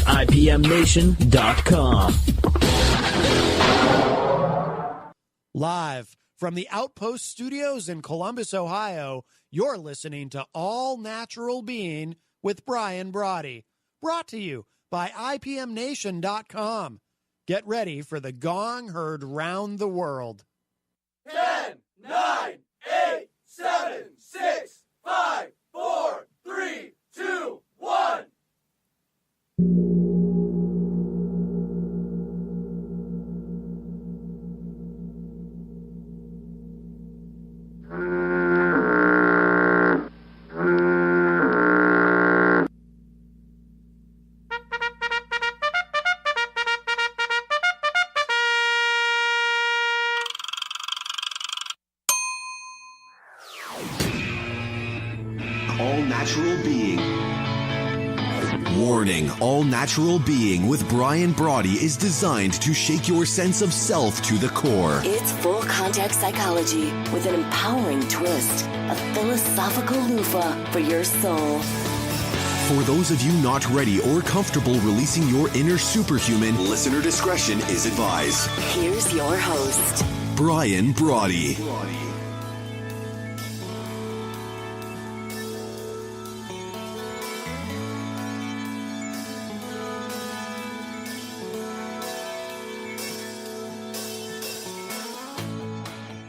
IPMNation.com. Live from the Outpost Studios in Columbus, Ohio, you're listening to All Natural Being with Brian Brawdy. Brought to you by IPMNation.com. Get ready for the gong heard round the world. 10, 9, 8, 7, 6, 5, 4, 3, 2, 1. All-Natural Being. Warning, All-Natural Being with Brian Brawdy is designed to shake your sense of self to the core. It's full contact psychology with an empowering twist, a philosophical loofah for your soul. For those of you not ready or comfortable releasing your inner superhuman, listener discretion is advised. Here's your host, Brian Brawdy.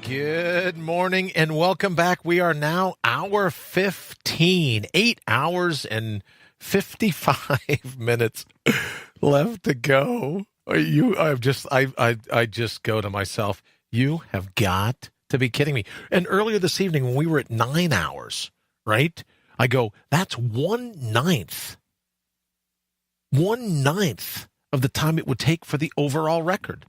Good morning and welcome back. We are now hour 15, 8 hours and 55 minutes left to go. I just go to myself, you have got to be kidding me. And earlier this evening when we were at 9 hours, right? I go, that's 1/9 of the time it would take for the overall record.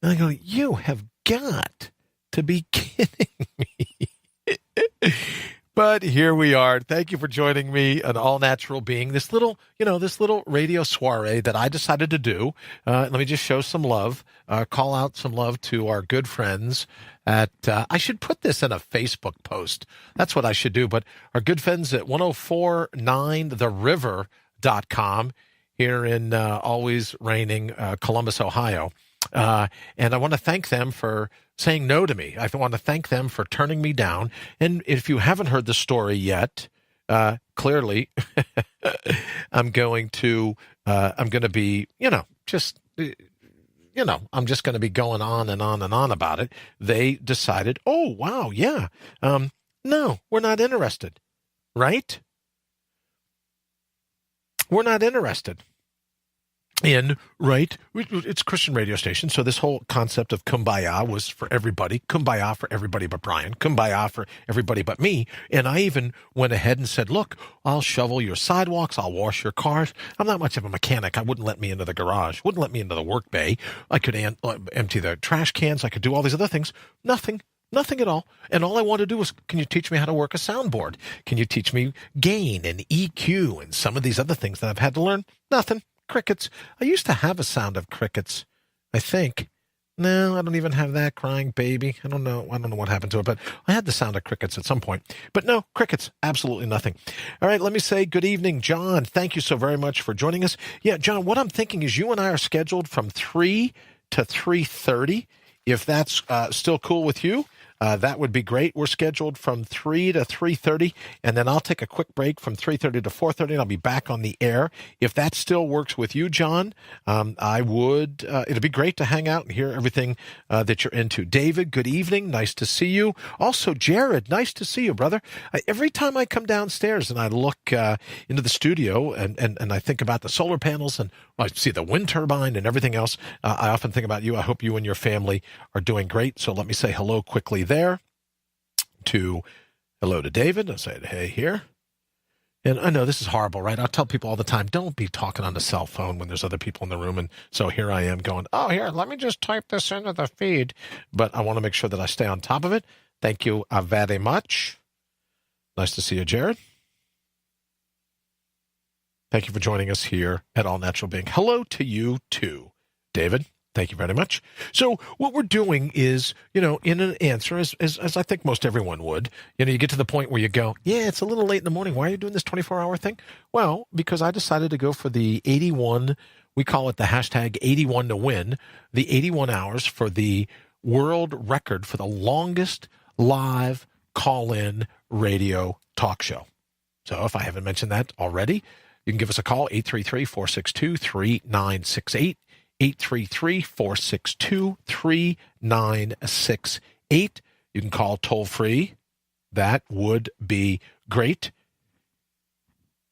And I go, you have got to be kidding me. But here we are. Thank you for joining me, an all-natural being. This little radio soiree that I decided to do. Let me just show some love, call out some love to our good friends at, I should put this in a Facebook post. That's what I should do. But our good friends at 1049theriver.com here in always raining Columbus, Ohio. And I want to thank them for saying no to me. I want to thank them for turning me down. And if you haven't heard the story yet, clearly I'm going to be, I'm just going to be going on and on and on about it. They decided, oh, wow, yeah. No, we're not interested, right? We're not interested. And, right, it's a Christian radio station, so this whole concept of kumbaya was for everybody. Kumbaya for everybody but Brian. Kumbaya for everybody but me. And I even went ahead and said, look, I'll shovel your sidewalks. I'll wash your cars. I'm not much of a mechanic. I wouldn't let me into the garage. Wouldn't let me into the work bay. I could empty the trash cans. I could do all these other things. Nothing at all. And all I wanted to do was, can you teach me how to work a soundboard? Can you teach me gain and EQ and some of these other things that I've had to learn? Nothing. Crickets. I used to have a sound of crickets, I think. No, I don't even have that. Crying baby. I don't know what happened to it, but I had the sound of crickets at some point. But no, crickets. Absolutely nothing. All right, let me say good evening, John. Thank you so very much for joining us. Yeah, John, what I'm thinking is you and I are scheduled from 3 to 3:30. If that's still cool with you, that would be great. We're scheduled from 3 to 3:30, and then I'll take a quick break from 3:30 to 4:30, and I'll be back on the air. If that still works with you, John, I would. It'd be great to hang out and hear everything that you're into. David, good evening. Nice to see you. Also, Jared, nice to see you, brother. Every time I come downstairs and I look into the studio and I think about the solar panels and I see the wind turbine and everything else, I often think about you. I hope you and your family are doing great. So let me say hello quickly there hello to David. I'll say hey here. And I know this is horrible, right? I'll tell people all the time, don't be talking on the cell phone when there's other people in the room. And so here I am going, oh, here, let me just type this into the feed. But I want to make sure that I stay on top of it. Thank you very much. Nice to see you, Jared. Thank you for joining us here at All Natural Being. Hello to you too, David. Thank you very much. So what we're doing is, in an answer, as I think most everyone would, you get to the point where you go, yeah, it's a little late in the morning. Why are you doing this 24-hour thing? Well, because I decided to go for the 81, we call it the hashtag 81 to win, the 81 hours for the world record for the longest live call-in radio talk show. So if I haven't mentioned that already, you can give us a call, 833-462-3968. 833-462-3968. You can call toll free. That would be great.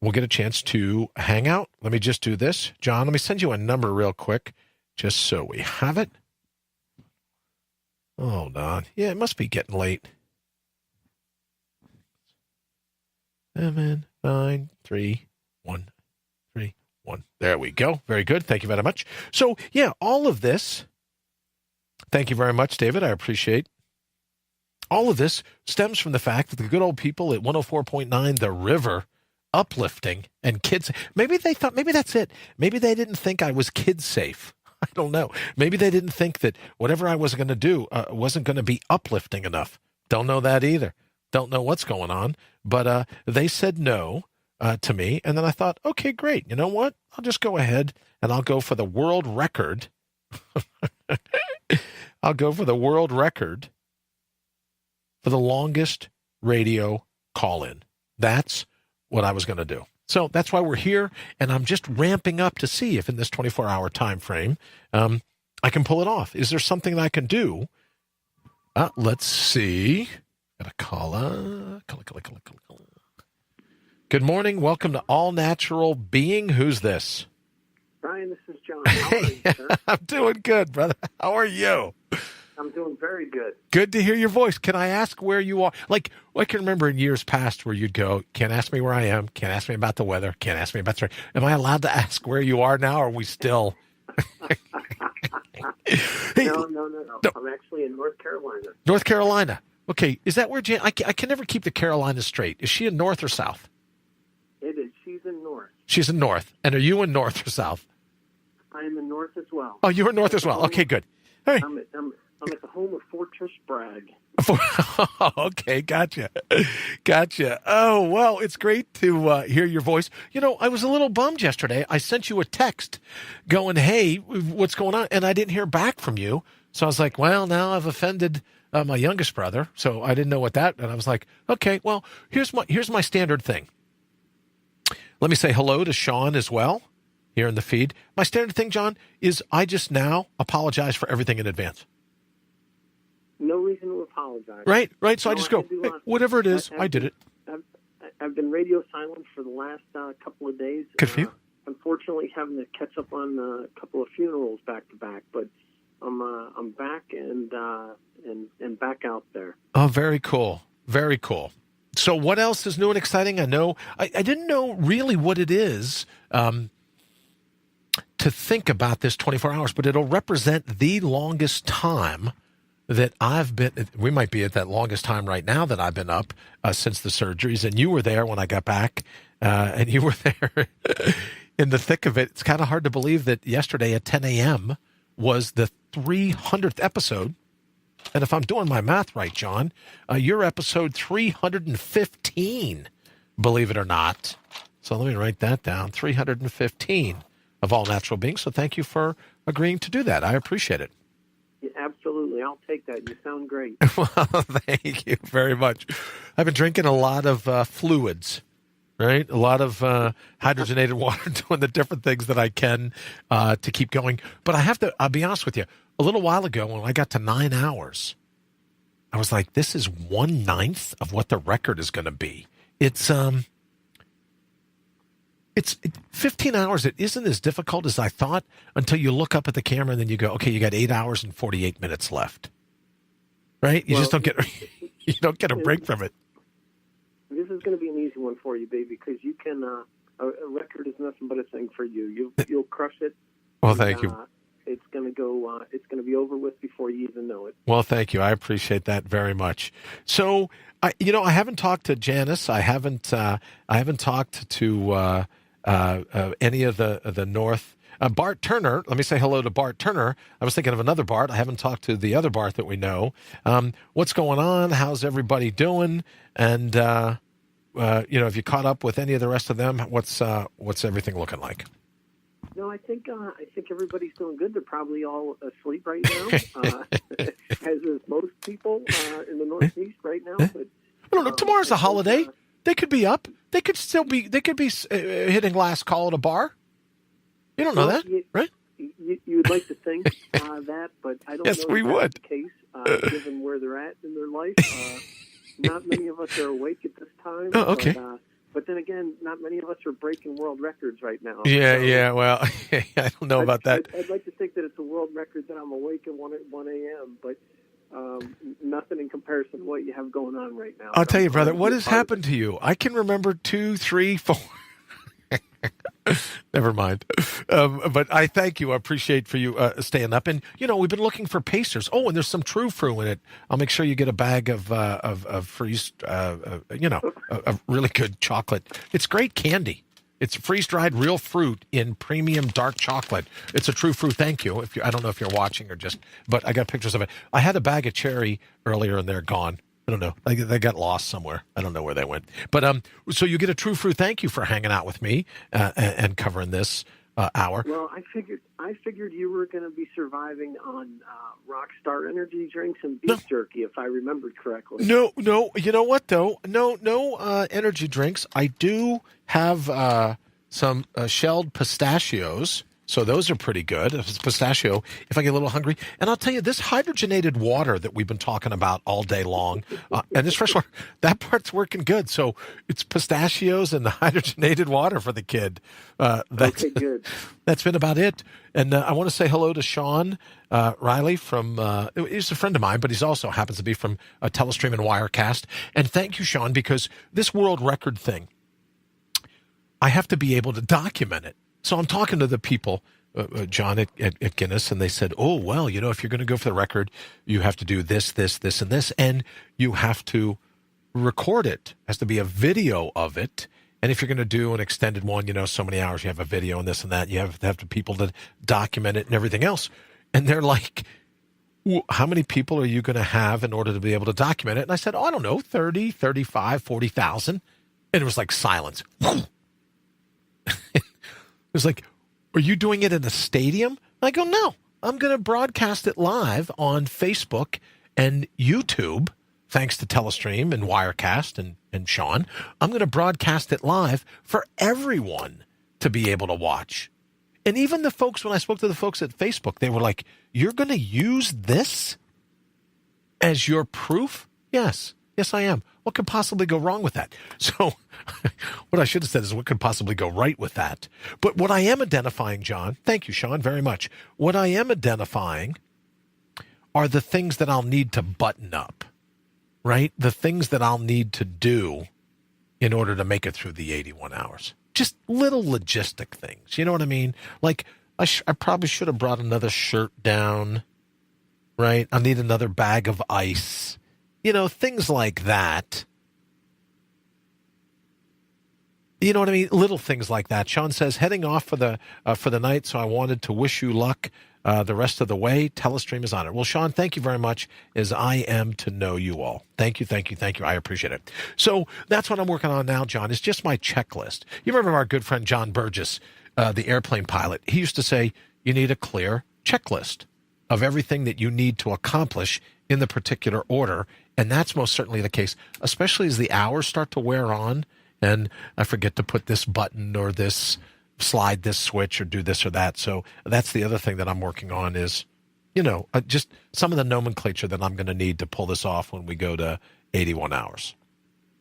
We'll get a chance to hang out. Let me just do this. John, let me send you a number real quick, just so we have it. Hold on. Yeah, it must be getting late. 7, 9, 3, 1. There we go. Very good. Thank you very much. So, yeah, all of this, thank you very much, David. I appreciate. All of this stems from the fact that the good old people at 104.9 The River, uplifting and kids, maybe they thought, maybe that's it. Maybe they didn't think I was kid safe. I don't know. Maybe they didn't think that whatever I was going to do wasn't going to be uplifting enough. Don't know that either. Don't know what's going on. But they said no. To me, and then I thought, okay, great. You know what? I'll just go ahead and I'll go for the world record. I'll go for the world record for the longest radio call-in. That's what I was going to do. So that's why we're here, and I'm just ramping up to see if in this 24-hour time frame I can pull it off. Is there something that I can do? Let's see. Got a caller. Good morning. Welcome to All Natural Being. Who's this? Brian, this is John. How are you, sir? I'm doing good, brother. How are you? I'm doing very good. Good to hear your voice. Can I ask where you are? Like, I can remember in years past where you'd go, can't ask me where I am, can't ask me about the weather, can't ask me about the... Am I allowed to ask where you are now, or are we still... No. I'm actually in North Carolina. North Carolina. Okay, is that where Jan... I can never keep the Carolinas straight. Is she in North or South? It is. She's in North. She's in North. And are you in North or South? I am in North as well. Oh, you're in North as well. Okay, good. All right. I'm at the home of Fortress Bragg. Okay, gotcha. Oh, well, it's great to hear your voice. I was a little bummed yesterday. I sent you a text going, hey, what's going on? And I didn't hear back from you. So I was like, well, now I've offended my youngest brother. So I didn't know what that, and I was like, okay, well, here's my standard thing. Let me say hello to Sean as well here in the feed. My standard thing, John, is I just now apologize for everything in advance. No reason to apologize. Right. So I just go, hey, whatever it is, I did it. I've been radio silent for the last couple of days. Good for you. Unfortunately, having to catch up on a couple of funerals back to back, but I'm back and back out there. Oh, very cool. Very cool. So what else is new and exciting? I know I didn't know really what it is to think about this 24 hours, but it'll represent the longest time that I've been. We might be at that longest time right now that I've been up since the surgeries. And you were there when I got back, and you were there in the thick of it. It's kind of hard to believe that yesterday at 10 a.m. was the 300th episode. And if I'm doing my math right, John, you're episode 315, believe it or not. So let me write that down, 315 of All Natural Beings. So thank you for agreeing to do that. I appreciate it. Yeah, absolutely. I'll take that. You sound great. Well, thank you very much. I've been drinking a lot of fluids, right? A lot of hydrogenated water, doing the different things that I can to keep going. But I'll be honest with you, a little while ago when I got to 9 hours, I was like, this is 1/9 of what the record is going to be. It's 15 hours. It isn't as difficult as I thought until you look up at the camera and then you go, okay, you got 8 hours and 48 minutes left. Right? You just don't get a break from it. This is going to be an easy one for you, baby, because you can. A record is nothing but a thing for you. You'll crush it. Well, thank you. It's going to go. It's going to be over with before you even know it. Well, thank you. I appreciate that very much. So, I haven't talked to Janice. I haven't talked to any of the North. Bart Turner, let me say hello to Bart Turner. I was thinking of another Bart. I haven't talked to the other Bart that we know. What's going on? How's everybody doing? And, have you caught up with any of the rest of them? What's everything looking like? No, I think everybody's doing good. They're probably all asleep right now, as is most people in the Northeast right now. But I don't know. Tomorrow's a holiday. They could be up. They could be hitting last call at a bar. You don't know that, right? You would like to think that, but I don't yes, know we if would. that's the case, given where they're at in their life. Not many of us are awake at this time. Oh, okay. But then again, not many of us are breaking world records right now. Yeah. Well, I don't know about that. I'd like to think that it's a world record that I'm awake at 1 a.m., but nothing in comparison to what you have going on right now. I'll tell you, brother, what has happened to you? I can remember 2, 3, 4. Never mind. But I thank you. I appreciate for you staying up. And, we've been looking for Pacers. Oh, and there's some True Fruit in it. I'll make sure you get a bag of freeze, of really good chocolate. It's great candy. It's freeze-dried real fruit in premium dark chocolate. It's a True Fruit. Thank you. I don't know if you're watching but I got pictures of it. I had a bag of cherry earlier and they're gone. I don't know. They got lost somewhere. I don't know where they went. But so you get a True Fruit. Thank you for hanging out with me and covering this hour. Well, I figured you were going to be surviving on Rockstar energy drinks and beef jerky, if I remembered correctly. No. You know what though? No energy drinks. I do have some shelled pistachios. So those are pretty good. It's pistachio, if I get a little hungry. And I'll tell you, this hydrogenated water that we've been talking about all day long, and this fresh water, that part's working good. So it's pistachios and the hydrogenated water for the kid. Okay, good. That's been about it. And I want to say hello to Sean Riley from, he's a friend of mine, but he's also happens to be from Telestream and Wirecast. And thank you, Sean, because this world record thing, I have to be able to document it. So I'm talking to the people, John at Guinness, and they said, oh, well, if you're going to go for the record, you have to do this, this, this, and this, and you have to record it. It has to be a video of it. And if you're going to do an extended one, so many hours, you have a video and this and that. You have to have the people to document it and everything else. And they're like, how many people are you going to have in order to be able to document it? And I said, I don't know, 30, 35, 40,000. And it was like silence. It was like, are you doing it in a stadium? I go, no, I'm going to broadcast it live on Facebook and YouTube, thanks to Telestream and Wirecast and Sean. I'm going to broadcast it live for everyone to be able to watch. And even the folks, when I spoke to the folks at Facebook, they were like, you're going to use this as your proof? Yes, I am. What could possibly go wrong with that? So what I should have said is what could possibly go right with that? But what I am identifying, John, thank you, Sean, very much. What I am identifying are the things that I'll need to button up, right? The things that I'll need to do in order to make it through the 81 hours. Just little logistic things. You know what I mean? Like I probably should have brought another shirt down, right? I need another bag of ice. Things like that. You know what I mean? Little things like that. Sean says, heading off for the night, so I wanted to wish you luck the rest of the way. Telestream is on it. Well, Sean, thank you very much, as I am to know you all. Thank you. I appreciate it. So that's what I'm working on now, John. It's just my checklist. You remember our good friend John Burgess, the airplane pilot. He used to say, you need a clear checklist of everything that you need to accomplish in the particular order. And that's most certainly the case, especially as the hours start to wear on and I forget to put this button or this slide this switch or do this or that. So that's the other thing that I'm working on is, just some of the nomenclature that I'm going to need to pull this off when we go to 81 hours.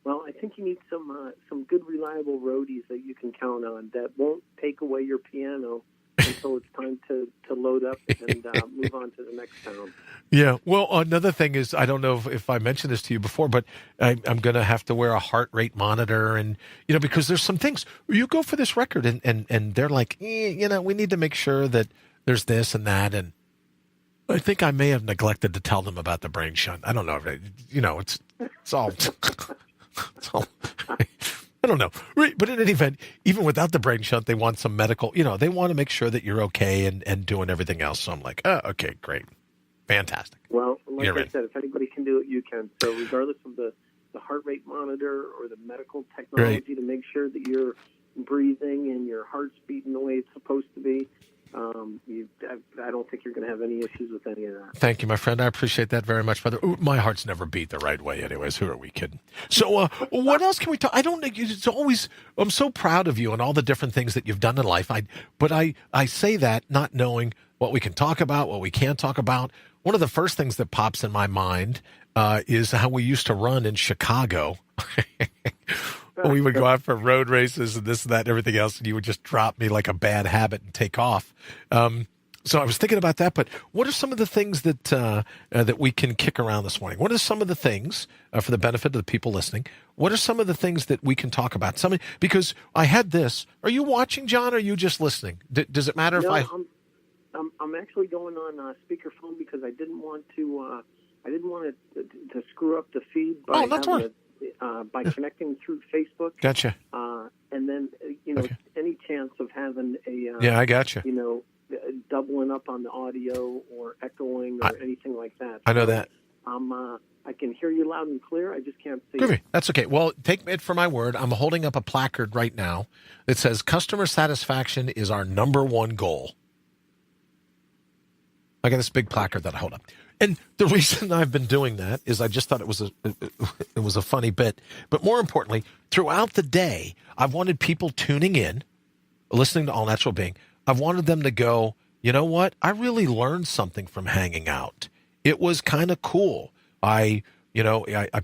Well, I think you need some good, reliable roadies that you can count on that won't take away your piano until it's time to load up and move on to the next town. Yeah. Well, another thing is, I don't know if I mentioned this to you before, but I'm going to have to wear a heart rate monitor and, because there's some things you go for this record and they're like, we need to make sure that there's this and that. And I think I may have neglected to tell them about the brain shunt. I don't know. It's all, I don't know. But in any event, even without the brain shunt, they want some medical, they want to make sure that you're okay and doing everything else. So I'm like, oh, okay, great. Fantastic. Well, like You're I in. said, if anybody can do it, you can. So regardless of the heart rate monitor or the medical technology to make sure that you're breathing and your heart's beating the way it's supposed to be, I don't think you're going to have any issues with any of that. Thank you, my friend. I appreciate that very much, brother. Ooh, my heart's never beat the right way anyways. Who are we kidding? So what else can we talk? I don't know. It's always, I'm so proud of you and all the different things that you've done in life. But I say that not knowing what we can talk about, what we can't talk about. One of the first things that pops in my mind is how we used to run in Chicago. We would go out for road races and this and that and everything else, and you would just drop me like a bad habit and take off. So I was thinking about that, but what are some of the things that we can kick around this morning? What are some of the things, for the benefit of the people listening, what are some of the things that we can talk about? Because I had this. Are you watching, John, or are you just listening? Does it matter if I'm actually going on speakerphone because I didn't want to screw up the feed by by connecting through Facebook. Gotcha. And then any chance of having a I gotcha. Doubling up on the audio or echoing or anything like that. I know that. I can hear you loud and clear. I just can't see. Groovy. That's okay. Well, take it for my word. I'm holding up a placard right now that says customer satisfaction is our number one goal. I got this big placard that I hold up. And the reason I've been doing that is I just thought it was a funny bit. But more importantly, throughout the day, I've wanted people tuning in, listening to All Natural Being. I've wanted them to go, you know what? I really learned something from hanging out. It was kind of cool. I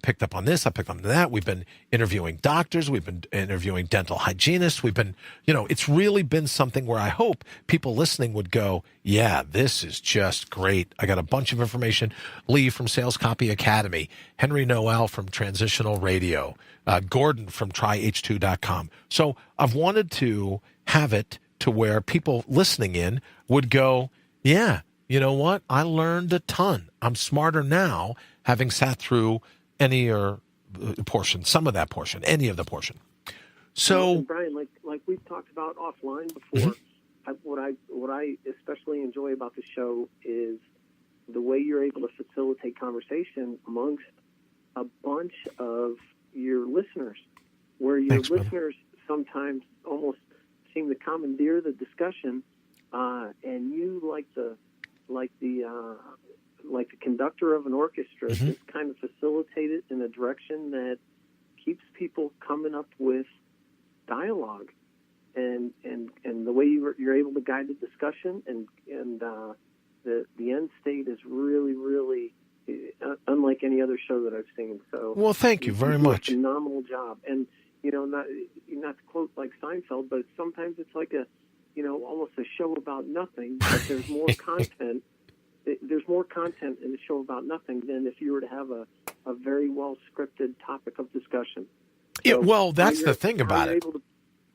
picked up on this. I picked up on that. We've been interviewing doctors. We've been interviewing dental hygienists. We've been, it's really been something where I hope people listening would go, yeah, this is just great. I got a bunch of information. Lee from Sales Copy Academy, Henry Noel from Transitional Radio, Gordon from tryh2.com. So I've wanted to have it to where people listening in would go, yeah, you know what? I learned a ton. I'm smarter now, having sat through any or portion, some of that portion, any of the portion. So, and Brian, like we've talked about offline before, what I especially enjoy about the show is the way you're able to facilitate conversation amongst a bunch of your listeners, where your listeners sometimes almost seem to commandeer the discussion, and you like the conductor of an orchestra, just kind of facilitate it in a direction that keeps people coming up with dialogue, and the way you're able to guide the discussion, and the end state is really, really unlike any other show that I've seen. So, well, thank you very do a much. phenomenal job, and not to quote like Seinfeld, but sometimes it's like almost a show about nothing, but there's more content. There's more content in the show about nothing than if you were to have a very well scripted topic of discussion. Yeah, well, that's the thing about it.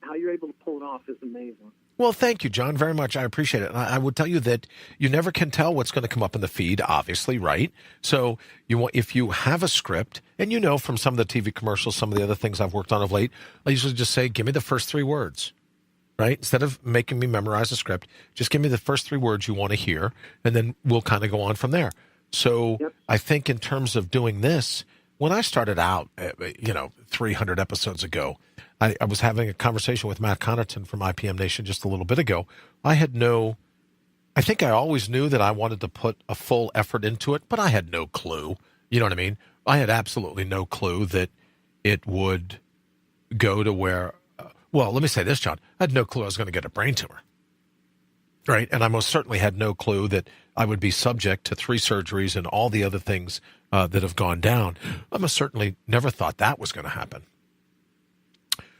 How you're able to pull it off is amazing. Well, thank you, John, very much. I appreciate it. And I would tell you that you never can tell what's going to come up in the feed, obviously, right? So if you have a script, and from some of the TV commercials, some of the other things I've worked on of late, I usually just say, give me the first 3 words, right? Instead of making me memorize a script, just give me the first 3 words you want to hear, and then we'll kind of go on from there. So I think in terms of doing this, when I started out, 300 episodes ago, I was having a conversation with Matt Connarton from IPM Nation just a little bit ago. I think I always knew that I wanted to put a full effort into it, but I had no clue. You know what I mean? I had absolutely no clue that it would go to where, well, let me say this, John. I had no clue I was going to get a brain tumor. Right? And I most certainly had no clue that I would be subject to 3 surgeries and all the other things that have gone down. I most certainly never thought that was going to happen.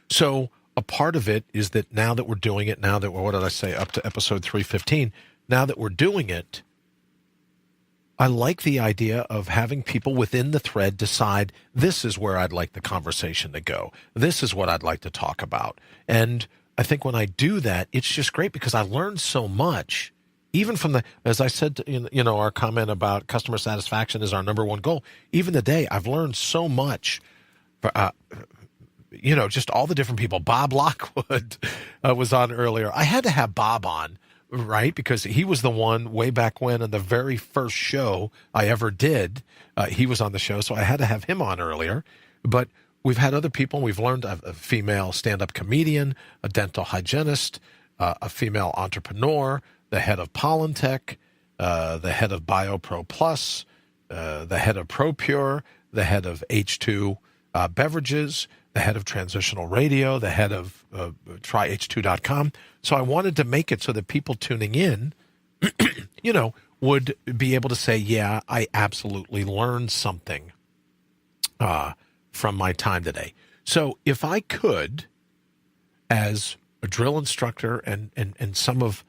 So a part of it is that now that we're doing it, now that we're, up to episode 315, now that we're doing it, I like the idea of having people within the thread decide, this is where I'd like the conversation to go. This is what I'd like to talk about. And I think when I do that, it's just great because I learned so much, even from as I said, our comment about customer satisfaction is our number one goal. Even today, I've learned so much just all the different people. Bob Lockwood was on earlier. I had to have Bob on, right? Because he was the one way back when on the very first show I ever did. He was on the show, so I had to have him on earlier. But we've had other people. We've learned a female stand-up comedian, a dental hygienist, a female entrepreneur, the head of Pollentech, the head of BioPro Plus, the head of ProPure, the head of H2 Beverages, the head of Transitional Radio, the head of tryh2.com. So I wanted to make it so that people tuning in, would be able to say, yeah, I absolutely learned something from my time today. So if I could, as a drill instructor and some of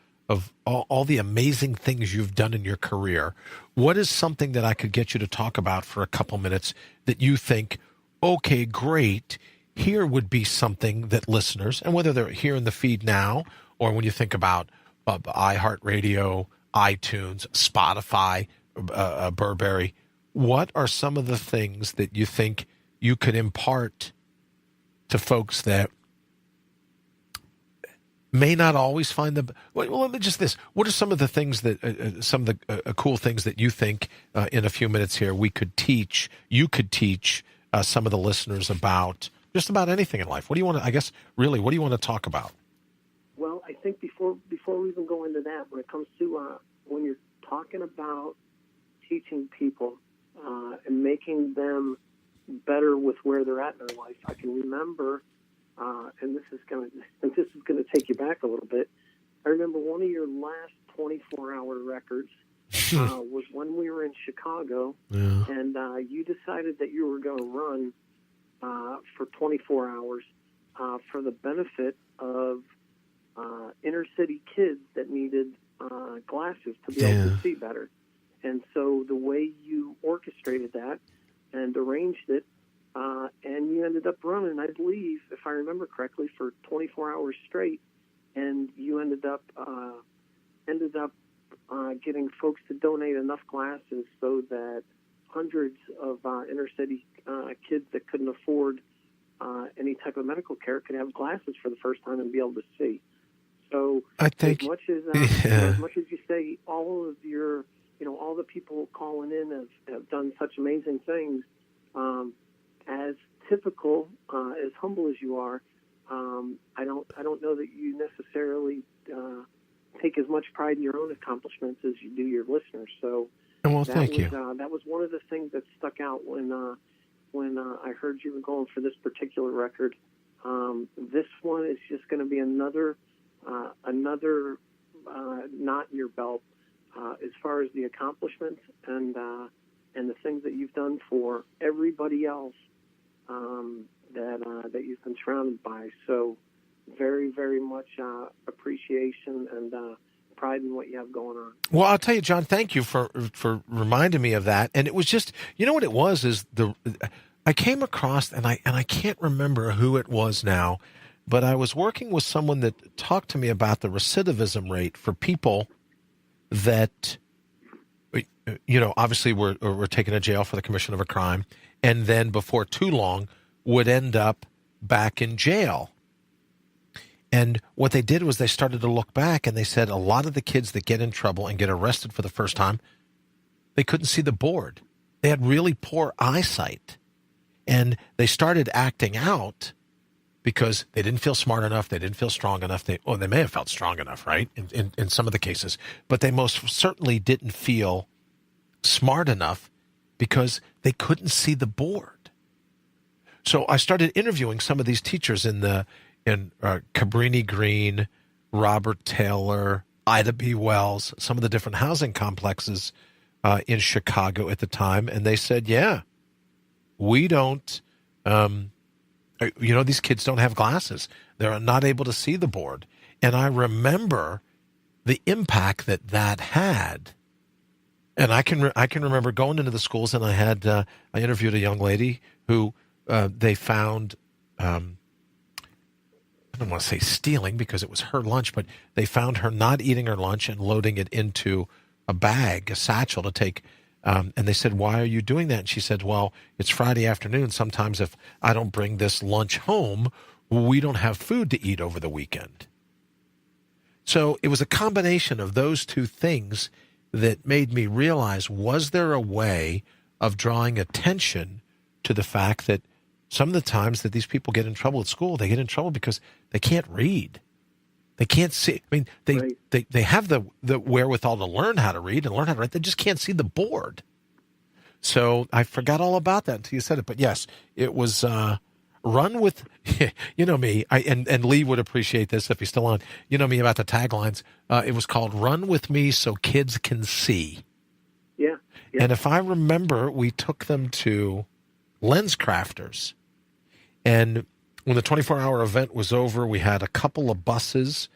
all the amazing things you've done in your career, what is something that I could get you to talk about for a couple minutes that you think, okay, great, here would be something that listeners, and whether they're here in the feed now or when you think about iHeartRadio, iTunes, Spotify, Burberry, what are some of the things that you think you could impart to folks that may not always find the well, let me just this. What are some of the things that some of the cool things that you think in a few minutes here you could teach some of the listeners about just about anything in life? What do you want to? I guess really, what do you want to talk about? Well, I think before we even go into that, when it comes to when you're talking about teaching people and making them better with where they're at in their life, I can remember. And this is going to take you back a little bit. I remember one of your last 24-hour records was when we were in Chicago, and you decided that you were going to run for 24 hours for the benefit of inner city kids that needed glasses to be able to see better. And so the way you orchestrated that and arranged it, and you ended up running, I believe, if I remember correctly, for 24 hours straight, and you ended up getting folks to donate enough glasses so that hundreds of inner city kids that couldn't afford any type of medical care could have glasses for the first time and be able to see. So I think, as much as you say, all of your, all the people calling in have done such amazing things. As typical, as humble as you are, I don't know that you necessarily take as much pride in your own accomplishments as you do your listeners. So, thank you. That was one of the things that stuck out when I heard you were going for this particular record. This one is just going to be another knot in your belt as far as the accomplishments and the things that you've done for everybody else that you've been surrounded by. So very, very much appreciation and pride in what you have going on. Well, I'll tell you, John, thank you for reminding me of that. And it was just, what it was is I came across, and I can't remember who it was now, but I was working with someone that talked to me about the recidivism rate for people that, obviously were taken to jail for the commission of a crime, and then before too long would end up back in jail. And what they did was they started to look back, and they said a lot of the kids that get in trouble and get arrested for the first time, they couldn't see the board. They had really poor eyesight. And they started acting out because they didn't feel smart enough. They didn't feel strong enough. They may have felt strong enough, right, in some of the cases. But they most certainly didn't feel smart enough because they couldn't see the board. So I started interviewing some of these teachers in Cabrini Green, Robert Taylor, Ida B. Wells, some of the different housing complexes in Chicago at the time. And they said, yeah, we don't, these kids don't have glasses. They're not able to see the board. And I remember the impact that had. And I can remember going into the schools, and I interviewed a young lady who they found, I don't want to say stealing because it was her lunch, but they found her not eating her lunch and loading it into a bag, a satchel to take And they said, why are you doing that? And she said, well, it's Friday afternoon. Sometimes if I don't bring this lunch home, we don't have food to eat over the weekend. So it was a combination of those two things that made me realize, was there a way of drawing attention to the fact that some of the times that these people get in trouble at school, they get in trouble because they can't read. They can't see. I mean, they have the wherewithal to learn how to read and learn how to write. They just can't see the board. So I forgot all about that until you said it. But yes, it was run with, you know me, and Lee would appreciate this if he's still on. You know me about the taglines. It was called Run With Me So Kids Can See. Yeah. And if I remember, we took them to Lens Crafters. And when the 24-hour event was over, we had a couple of buses,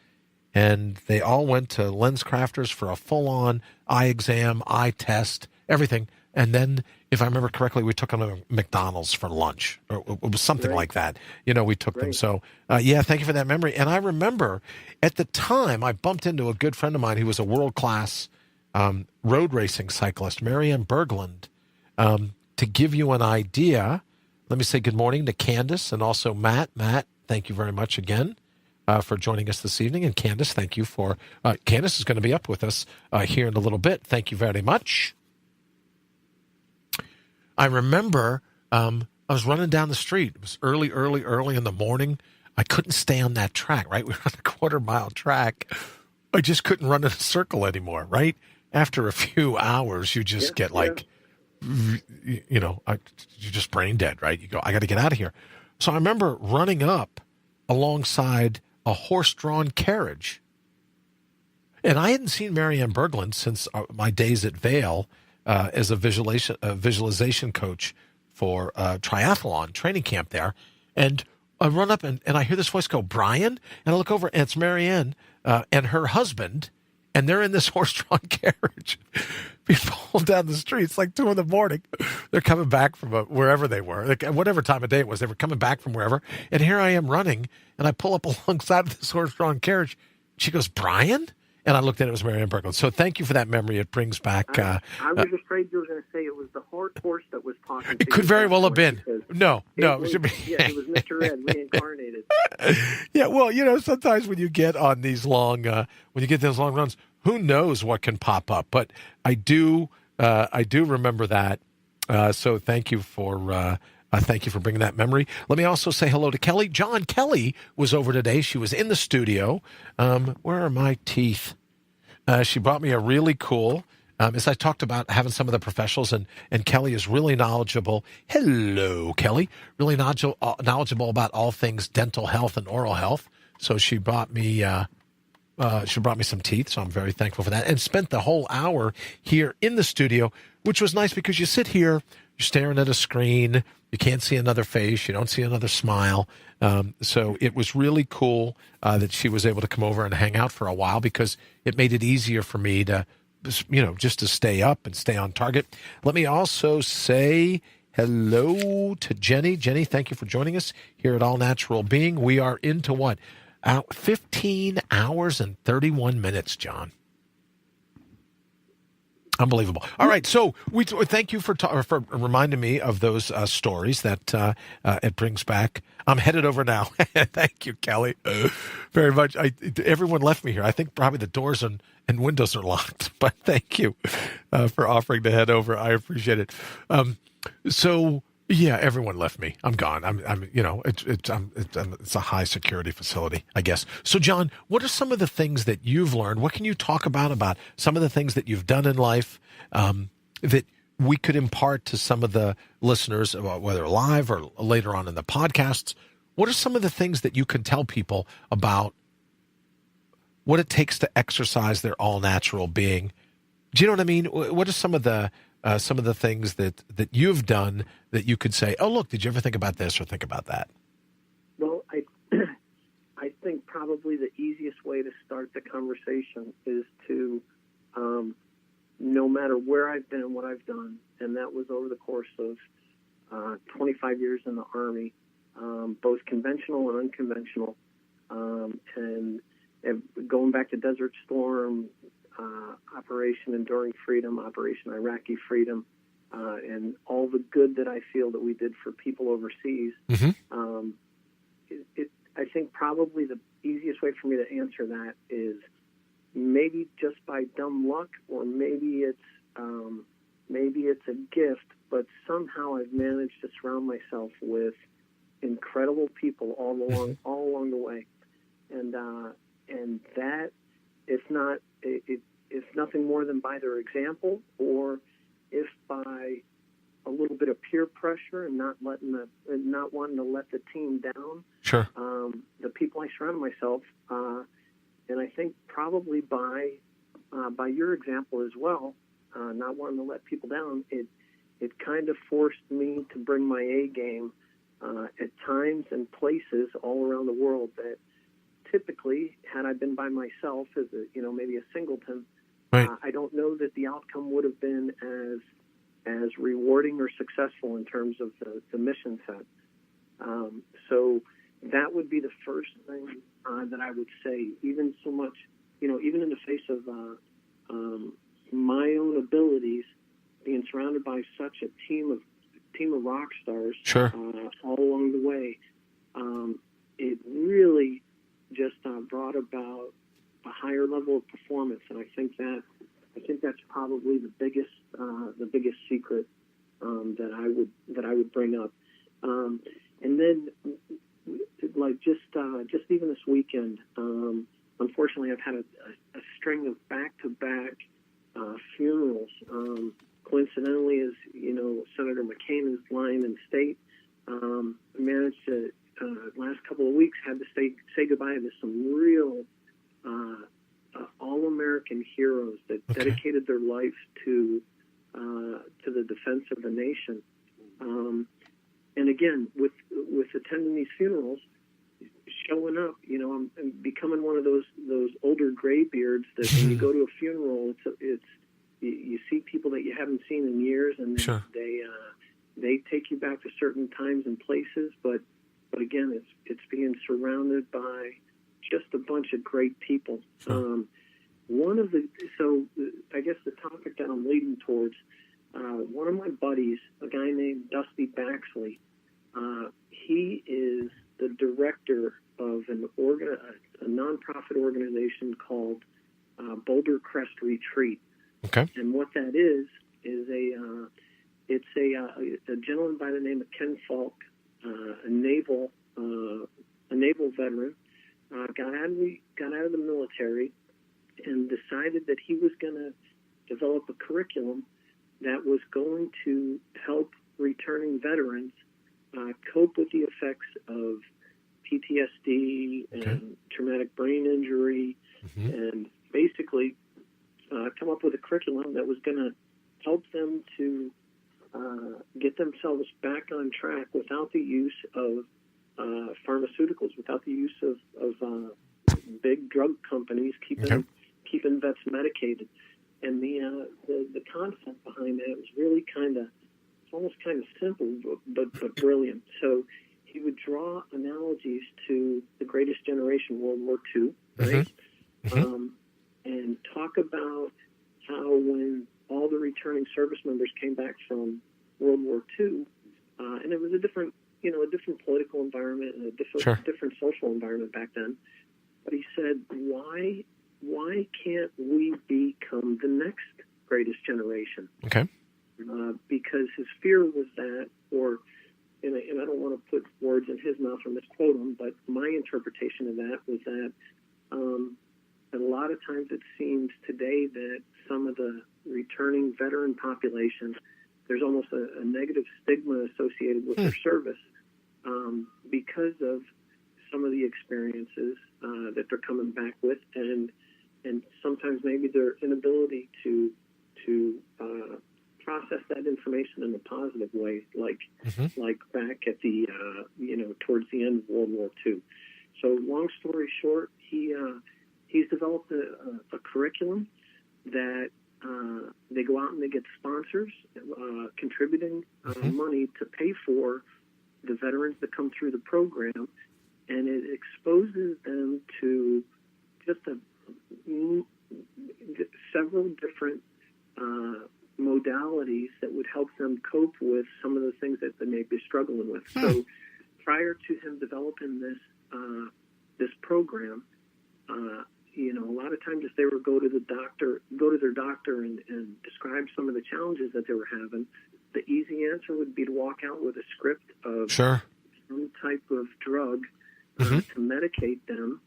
and they all went to Lens Crafters for a full-on eye exam, eye test, everything. And then, if I remember correctly, we took them to McDonald's for lunch, or it was something like that. You know, we took them. So, yeah, thank you for that memory. And I remember at the time, I bumped into a good friend of mine who was a world-class road racing cyclist, Marianne Berglund. To give you an idea, let me say good morning to Candace and also Matt. Matt, thank you very much again for joining us this evening. And Candace, thank you for Candace is going to be up with us here in a little bit. Thank you very much. I remember I was running down the street. It was early in the morning. I couldn't stay on that track, right? We were on a quarter-mile track. I just couldn't run in a circle anymore, right? After a few hours, you just get like, you know, you're just brain dead, right? You go, I got to get out of here. So I remember running up alongside a horse-drawn carriage. And I hadn't seen Marianne Berglund since my days at Vail as a visualization coach for triathlon training camp there. And I run up and I hear this voice go, Brian? And I look over and it's Marianne and her husband, and they're in this horse-drawn carriage being pulled down the street. It's like 2 a.m. They're coming back from wherever they were, like, whatever time of day it was. They were coming back from wherever. And here I am running, and I pull up alongside of this horse-drawn carriage. She goes, Brian? And I looked at it, it was Marianne Berglund. So thank you for that memory. It brings back... I was afraid you were going to say it was the horse that was talking. It could very well have been. No. It should be. Yeah, it was Mr. Ed reincarnated. Yeah, well, you know, sometimes when you get on these long runs, who knows what can pop up? But I do remember that. So thank you for bringing that memory. Let me also say hello to Kelly. John Kelly was over today. She was in the studio. Where are my teeth? She brought me a really cool, as I talked about having some of the professionals, and Kelly is really knowledgeable. Hello, Kelly. Really knowledgeable about all things dental health and oral health. So she brought me some teeth, so I'm very thankful for that. And spent the whole hour here in the studio, which was nice because you sit here, you're staring at a screen, you can't see another face, you don't see another smile. So it was really cool that she was able to come over and hang out for a while because it made it easier for me to, you know, just to stay up and stay on target. Let me also say hello to Jenny. Jenny, thank you for joining us here at All Natural Being. We are into what? 15 hours and 31 minutes, John. Unbelievable. All right, so we thank you for reminding me of those stories that it brings back. I'm headed over now. Thank you, Kelly, very much. Everyone left me here. I think probably the doors and windows are locked, but thank you for offering to head over. I appreciate it. So. Yeah, everyone left me. I'm gone. I'm you know, it's a high security facility, I guess. So, John, what are some of the things that you've learned? What can you talk about some of the things that you've done in life that we could impart to some of the listeners, whether live or later on in the podcasts? What are some of the things that you can tell people about what it takes to exercise their all-natural being? Do you know what I mean? What are some of the things that you've done that you could say, oh, look, did you ever think about this or think about that? Well, I think probably the easiest way to start the conversation is to, no matter where I've been and what I've done, and that was over the course of 25 years in the Army, both conventional and unconventional, and going back to Desert Storm, Operation Enduring Freedom, Operation Iraqi Freedom, and all the good that I feel that we did for people overseas. I think probably the easiest way for me to answer that is maybe just by dumb luck, or maybe it's a gift, but somehow I've managed to surround myself with incredible people all along the way, and that, if nothing more than by their example, or if by a little bit of peer pressure and not wanting to let the team down. Sure. The people I surround myself, and I think probably by your example as well, not wanting to let people down, it kind of forced me to bring my A game at times and places all around the world that typically, had I been by myself as maybe a singleton, right. I don't know that the outcome would have been as rewarding or successful in terms of the mission set. So that would be the first thing that I would say. Even so much, even in the face of my own abilities, being surrounded by such a team of rock stars, sure. All along the way, it really just brought about a higher level of performance, and I think that's probably the biggest secret that I would bring up. And then, like just even this weekend, unfortunately, I've had a string of back-to-back funerals. Coincidentally, as Senator McCain is lying in state, managed to last couple of weeks had to say goodbye to some real all-American heroes that dedicated their life to the defense of the nation. And again, with attending these funerals, showing up, I'm becoming one of those older graybeards that when you go to a funeral, you see people that you haven't seen in years, and sure. they take you back to certain times and places, but again, it's being surrounded by just a bunch of great people. Sure. So I guess the topic that I'm leading towards, one of my buddies, a guy named Dusty Baxley, he is the director of a nonprofit organization called Boulder Crest Retreat. Okay. And what that is a gentleman by the name of Ken Falk, a naval veteran, got out of the military and decided that he was going to develop a curriculum that was going to help returning veterans cope with the effects of PTSD and traumatic brain injury, and basically come up with a curriculum that was going to help them to get themselves back on track without the use of pharmaceuticals, without the use of big drug companies keeping vets medicated. And the concept behind that was really almost kind of simple, but brilliant. So he would draw analogies to the Greatest Generation, World War II, right? And talk about how when all the returning service members came back from World War II, and it was a different political environment and a different social environment back then. But he said, why can't we become the next greatest generation? Okay. Because his fear was that, and I don't want to put words in his mouth or misquote him, but my interpretation of that was that a lot of times it seems today that some of the returning veteran population, there's almost a negative stigma associated with their service because of some of the experiences that they're coming back with, and sometimes maybe their inability to process that information in a positive way, like back at the towards the end of World War II. So long story short, he's developed a curriculum that they go out and they get sponsors contributing money to pay for the veterans that come through the program, and it exposes them to just several different modalities that would help them cope with some of the things that they may be struggling with. So prior to him developing this program, a lot of times if they would go to their doctor and describe some of the challenges that they were having, the easy answer would be to walk out with a script of Sure. some type of drug to medicate them.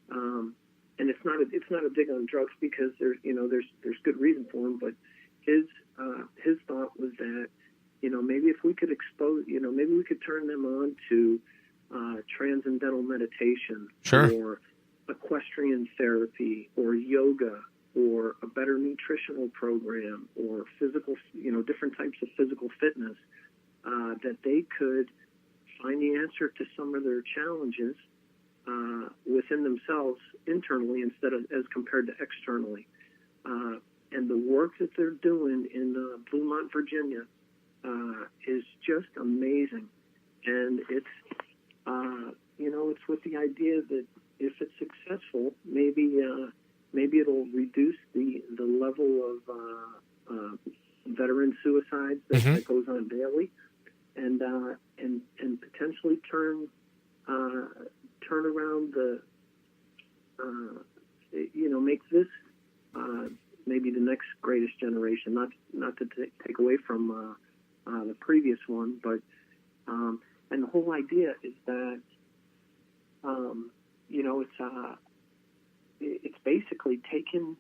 And it's not a dig on drugs, because there's good reason for them. But his thought was that maybe if we could maybe we could turn them on to transcendental meditation, Sure. or equestrian therapy, or yoga, or a better nutritional program, or physical, different types of physical fitness, that they could find the answer to some of their challenges within themselves internally, instead of as compared to externally. And the work that they're doing in Bluemont, Virginia, is just amazing. And it's with the idea that if it's successful, maybe it'll reduce the level of veteran suicides that goes on daily, and potentially turn around make this maybe the next greatest generation. Not to take away from the previous one, but and the whole idea is that it's basically taking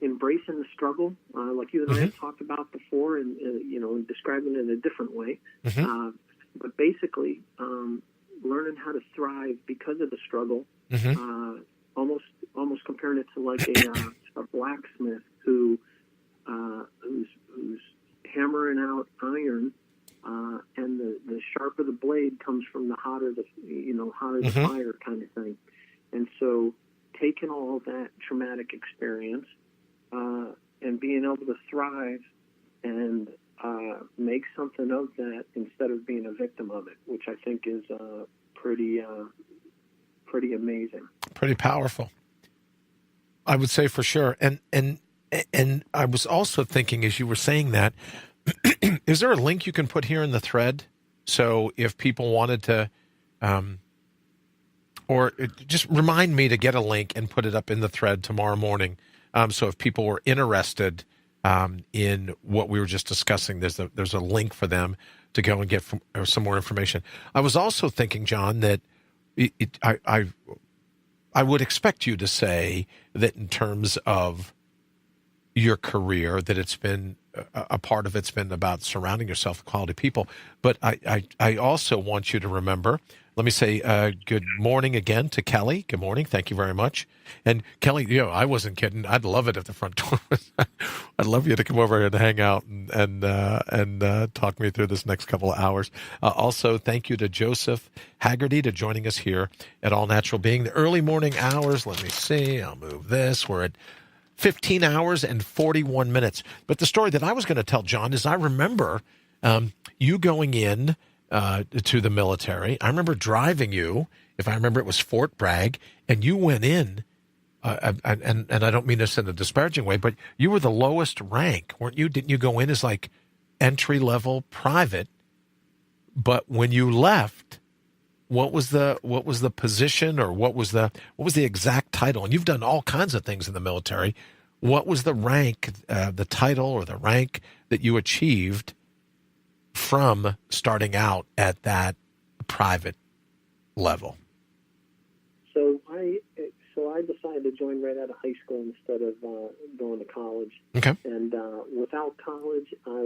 embracing the struggle, like you and I have talked about before, and describing it in a different way. But basically, learning how to thrive because of the struggle. Almost comparing it to like a blacksmith who's hammering out iron, and the sharper the blade comes from the hotter the fire kind of thing. And so, taking all that traumatic experience and being able to thrive and make something of that instead of being a victim of it, which I think is pretty amazing, pretty powerful, I would say, for sure. And I was also thinking, as you were saying that, is there a link you can put here in the thread? So if people wanted to, or just remind me to get a link and put it up in the thread tomorrow morning. So if people were interested in what we were just discussing, there's a link for them to go and get some more information. I was also thinking, John, that I would expect you to say that in terms of your career, that it's been a part of it's been about surrounding yourself with quality people. But I also want you to remember, let me say good morning again to Kelly. Good morning. Thank you very much. And Kelly, I wasn't kidding. I'd love it if the front door was, I'd love you to come over here and hang out and talk me through this next couple of hours. Also, thank you to Joseph Haggerty to joining us here at All Natural Being. The early morning hours, let me see. I'll move this. We're at 15 hours and 41 minutes. But the story that I was going to tell, John, is I remember you going in to the military. I remember driving you, if I remember, it was Fort Bragg, and you went in, and I don't mean this in a disparaging way, but you were the lowest rank, weren't you? Didn't you go in as like entry-level private? But when you left, what was the position, or what was the exact title? And you've done all kinds of things in the military. What was the rank, the title or the rank that you achieved from starting out at that private level? So I decided to join right out of high school instead of going to college. Okay. And without college, I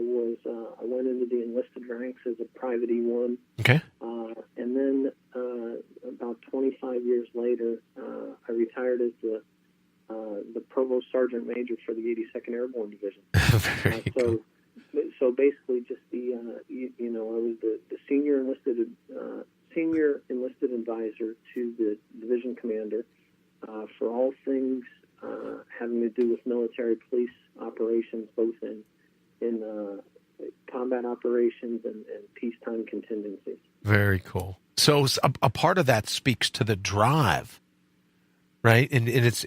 went into the enlisted ranks as a private E1. Okay. And then about 25 years later, I retired as the provost sergeant major for the 82nd Airborne Division. Very cool. So basically, just I was the senior enlisted advisor to the division commander for all things having to do with military police operations, both in combat operations and peacetime contingencies. Very cool. So a part of that speaks to the drive, right? And it's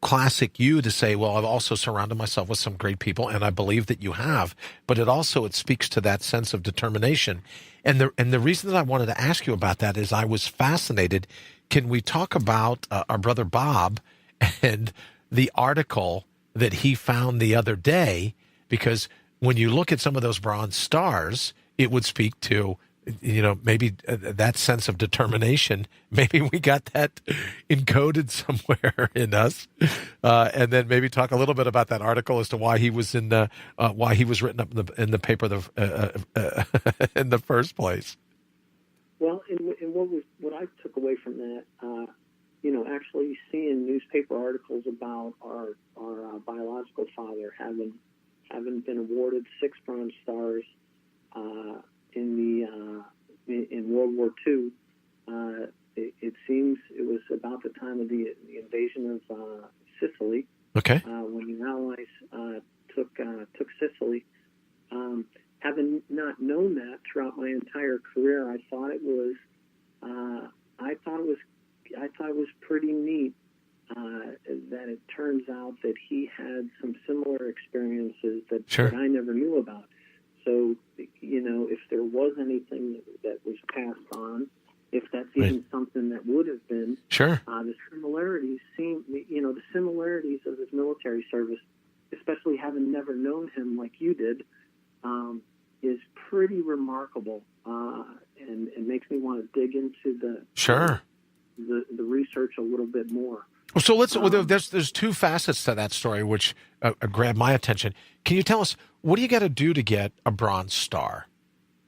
classic you to say, well, I've also surrounded myself with some great people, and I believe that you have. But it speaks to that sense of determination. And the reason that I wanted to ask you about that is I was fascinated. Can we talk about our brother Bob and the article that he found the other day? Because when you look at some of those bronze stars, it would speak to, maybe that sense of determination. Maybe we got that encoded somewhere in us. And then maybe talk a little bit about that article as to why he was why he was written up in the paper in the first place. Well, and what I took away from that, actually seeing newspaper articles about our biological father having been awarded 6 Bronze Stars in World War II. It seems it was about the time of the invasion of Sicily. Okay. When the Allies took Sicily. Having not known that throughout my entire career, I thought it was pretty neat that it turns out that he had some similar experiences that I never knew about. So, if there was anything that was passed on, if that's even something that would have been, the similarities the similarities of his military service, especially having never known him like you did, is pretty remarkable, and makes me want to dig into the research a little bit more. So there's 2 facets to that story which grabbed my attention. Can you tell us, what do you got to do to get a Bronze Star?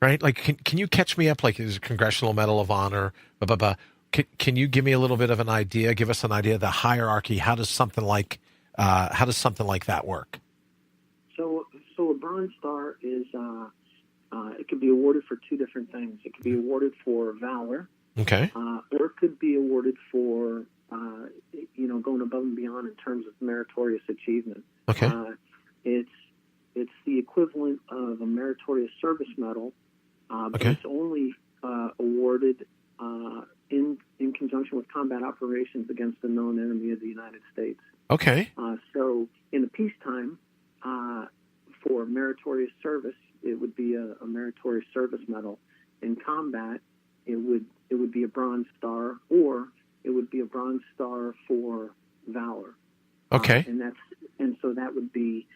Right? Like, can you catch me up? Like, is a Congressional Medal of Honor? Blah, blah, blah. Can you give me a little bit of an idea? Give us an idea of the hierarchy. How does something like that work? So a Bronze Star is it could be awarded for 2 different things. It could be awarded for valor, okay, or it could be awarded for going above and beyond in terms of meritorious achievement. Okay, it's the equivalent of a meritorious service medal, but it's only awarded in conjunction with combat operations against a known enemy of the United States. Okay. So in the peacetime, for meritorious service, it would be a meritorious service medal. In combat, it would be a Bronze Star, or it would be a Bronze Star for valor. Okay. So that would be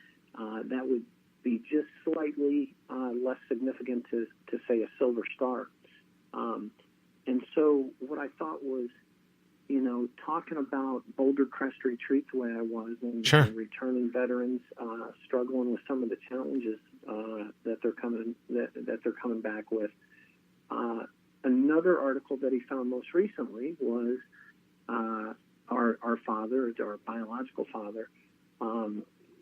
just slightly less significant to say a Silver Star. And so what I thought was, talking about Boulder Crest Retreat the way I was, and returning veterans struggling with some of the challenges that they're coming back with. Another article that he found most recently was our father, our biological father,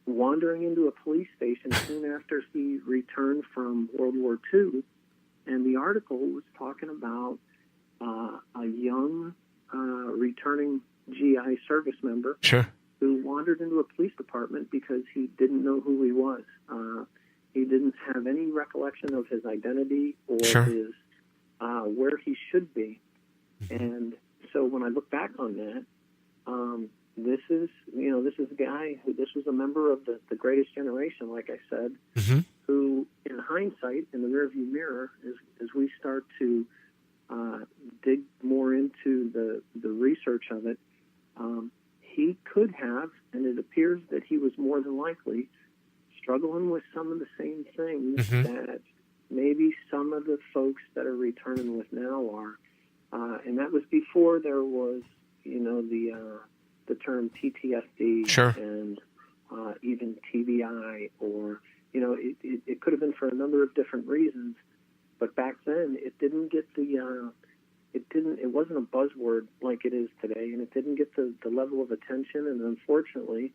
wandering into a police station soon after he returned from World War II, and the article was talking about a young returning GI service member who wandered into a police department because he didn't know who he was. He didn't have any recollection of his identity or his where he should be. And so when I look back on that, this is a guy this was a member of the greatest generation, like I said, who, in hindsight, in the rearview mirror, as we start to dig more into the research of it, he could have, and it appears that he was more than likely struggling with some of the same things that maybe some of the folks that are returning with now are. And that was before there was, the term PTSD and even TBI, or, it could have been for a number of different reasons. But back then, it didn't get it wasn't a buzzword like it is today, and it didn't get the level of attention, and unfortunately,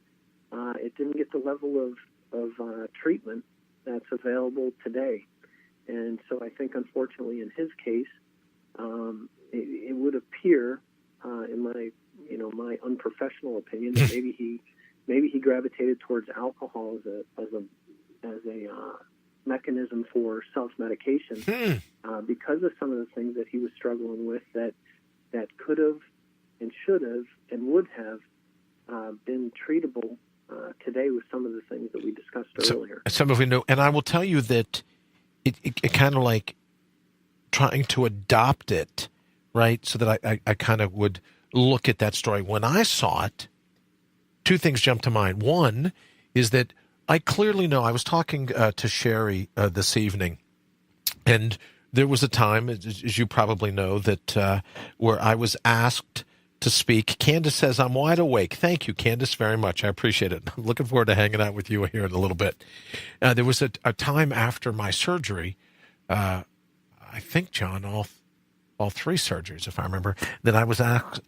it didn't get the level of treatment that's available today. And so I think, unfortunately, in his case, it would appear, in my unprofessional opinion, that maybe he gravitated towards alcohol as a mechanism for self-medication because of some of the things that he was struggling with that could have and should have and would have been treatable today with some of the things that we discussed earlier. Some of you know, and I will tell you that it kind of like trying to adopt it, right? So that I kind of would look at that story. When I saw it, two things jumped to mind. One is that I clearly know, I was talking to Sherry this evening, and there was a time, as you probably know, that where I was asked to speak. Candace says, I'm wide awake. Thank you, Candace, very much. I appreciate it. I'm looking forward to hanging out with you here in a little bit. There was a time after my surgery, I think, John, all three surgeries, if I remember, that I was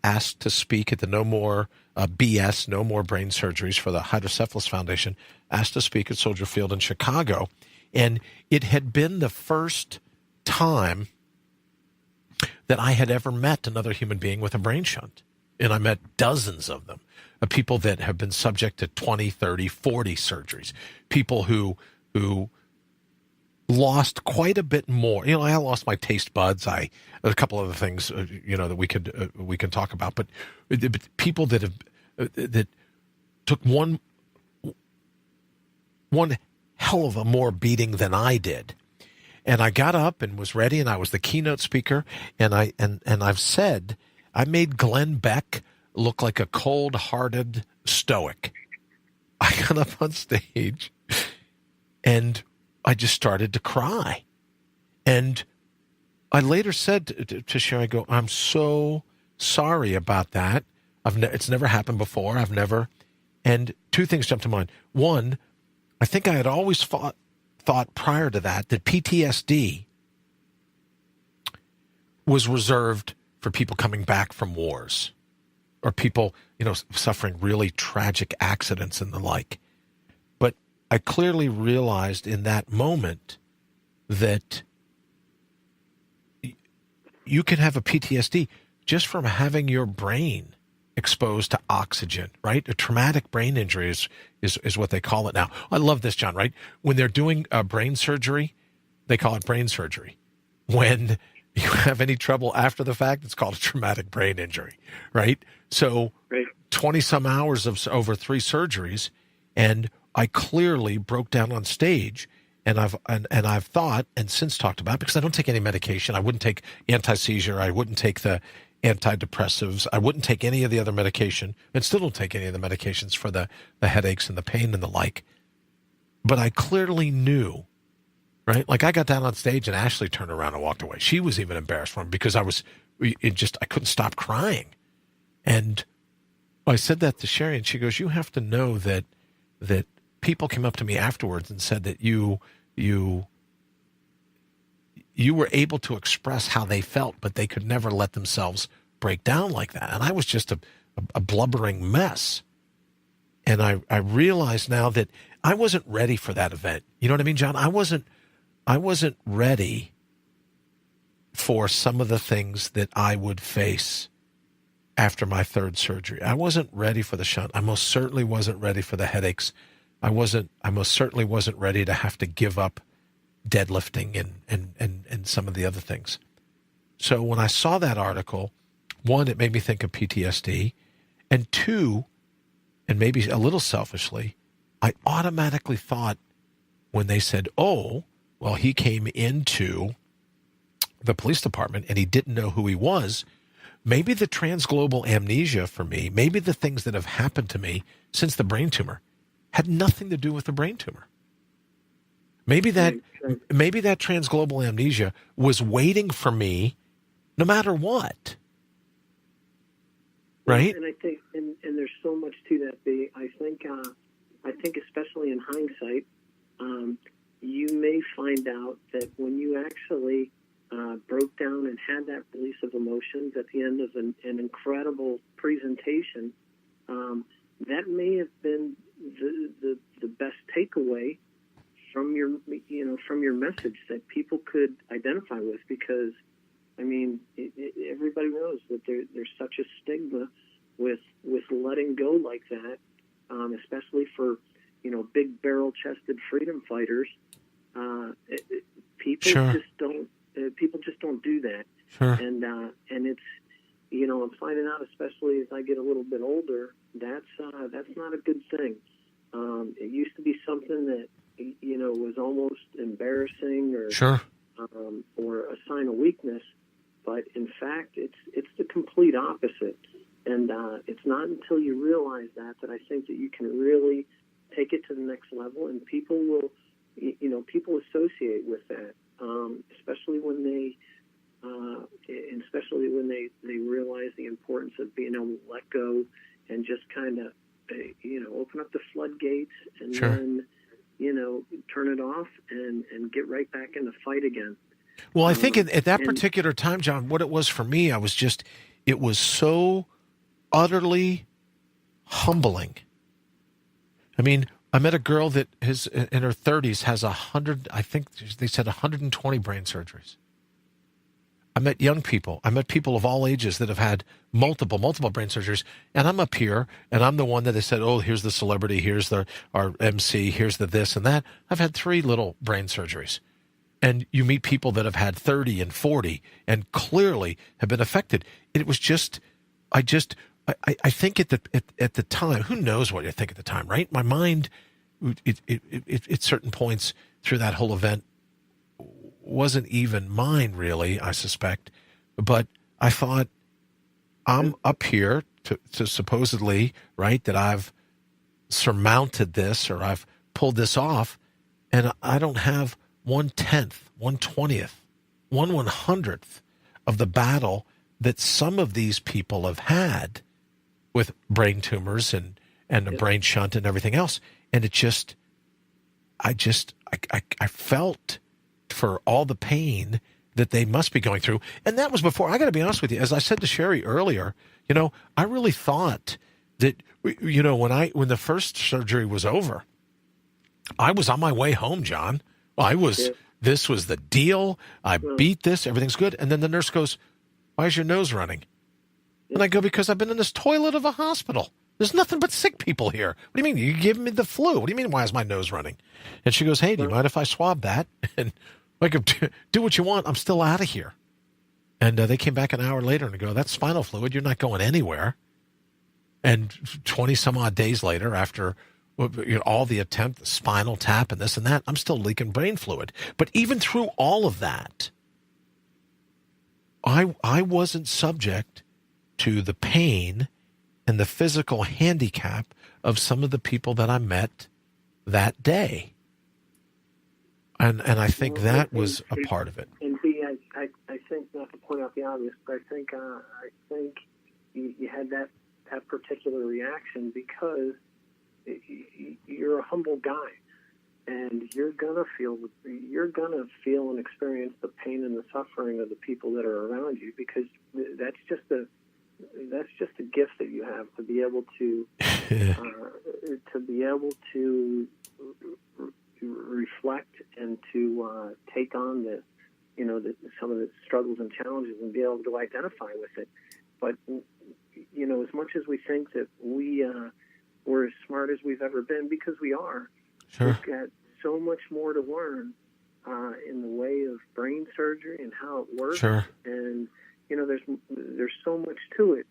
asked to speak at the No More BS, No More Brain Surgeries for the Hydrocephalus Foundation, asked to speak at Soldier Field in Chicago. And it had been the first time that I had ever met another human being with a brain shunt. And I met dozens of them, people that have been subject to 20, 30, 40 surgeries, people who lost quite a bit more. You know, I lost my taste buds. A couple other things, that we can talk about. But people that have that took one hell of a more beating than I did. And I got up and was ready, and I was the keynote speaker. And I've said I made Glenn Beck look like a cold-hearted stoic. I got up on stage, and I just started to cry. And I later said to Sherry, I go, I'm so sorry about that. It's never happened before. And two things jumped to mind. One, I think I had always thought prior to that PTSD was reserved for people coming back from wars or people, suffering really tragic accidents and the like. But I clearly realized in that moment that you can have a PTSD just from having your brain exposed to oxygen, right? A traumatic brain injury is what they call it now. I love this, John, right? When they're doing brain surgery, they call it brain surgery. When you have any trouble after the fact, it's called a traumatic brain injury, right? So 20 some hours of over 3 surgeries, and I clearly broke down on stage, and I've thought and since talked about, because I don't take any medication. I wouldn't take anti-seizure. I wouldn't take the antidepressives. I wouldn't take any of the other medication, and still don't take any of the medications for the headaches and the pain and the like. But I clearly knew, right? Like I got down on stage and Ashley turned around and walked away. She was even embarrassed for me because I couldn't stop crying. And I said that to Sherry, and she goes, you have to know that people came up to me afterwards and said that you were able to express how they felt, but they could never let themselves break down like that. And I was just a blubbering mess. And I realized now that I wasn't ready for that event. You know what I mean, John? I wasn't ready for some of the things that I would face after my 3rd surgery. I wasn't ready for the shunt. I most certainly wasn't ready for the headaches. I most certainly wasn't ready to have to give up deadlifting and some of the other things. So when I saw that article, one, it made me think of PTSD, and two, and maybe a little selfishly, I automatically thought when they said, oh, well, he came into the police department and he didn't know who he was, maybe the transglobal amnesia for me, maybe the things that have happened to me since the brain tumor had nothing to do with the brain tumor. Maybe that transglobal amnesia was waiting for me no matter what. Right? And I think, and there's so much to that, B. I think especially in hindsight, you may find out that when you actually broke down and had that release of emotions at the end of an incredible presentation, that may have been the best takeaway from your message that people could identify with, because I mean everybody knows that there's such a stigma with letting go like that, especially for big barrel chested freedom fighters. People Sure. just don't do that, Sure. and I'm finding out, especially as I get a little bit older, that's not a good thing. It used to be something that was almost embarrassing or a sign of weakness, but in fact, it's the complete opposite. And it's not until you realize that I think that you can really take it to the next level, and people will, people associate with that, especially when they realize the importance of being able to let go and just kind of, open up the floodgates and then, turn it off and get right back in the fight again. Well, I think at that particular time, John, what it was for me, it was so utterly humbling. I mean, I met a girl that is in her 30s, has 100, I think they said 120 brain surgeries. I met young people. I met people of all ages that have had multiple brain surgeries. And I'm up here, and I'm the one that they said, oh, here's the celebrity, here's our MC, here's the this and that. I've had 3 little brain surgeries. And you meet people that have had 30 and 40 and clearly have been affected. It was just, I think at the time, who knows what you think at the time, right? My mind, at certain points through that whole event, wasn't even mine, really, I suspect. But I thought, I'm up here to supposedly, right, that I've surmounted this or I've pulled this off, and I don't have 1/10, 1/20, 1/100th of the battle that some of these people have had with brain tumors and a brain shunt and everything else. And it just, I felt for all the pain that they must be going through. And that was before, I got to be honest with you, as I said to Sherry earlier, I really thought that, when the first surgery was over, I was on my way home, John. This was the deal. I beat this. Everything's good. And then the nurse goes, why is your nose running? And I go, because I've been in this toilet of a hospital. There's nothing but sick people here. What do you mean? You give me the flu. What do you mean, why is my nose running? And she goes, hey, do you mind if I swab that? And I go, do what you want. I'm still out of here. And they came back an hour later and go, that's spinal fluid. You're not going anywhere. And 20 some odd days later, after all the attempt, the spinal tap and this and that, I'm still leaking brain fluid. But even through all of that, I wasn't subject to the pain and the physical handicap of some of the people that I met that day. And I think that was a part of it. And B, I think, not to point out the obvious, but I think you had that particular reaction because you're a humble guy, and you're gonna feel and experience the pain and the suffering of the people that are around you, because that's just a gift that you have to be able to reflect and to take on some of the struggles and challenges and be able to identify with it. But as much as we think that we're as smart as we've ever been, because we are, sure, we've got so much more to learn in the way of brain surgery and how it works. Sure. And there's so much to it.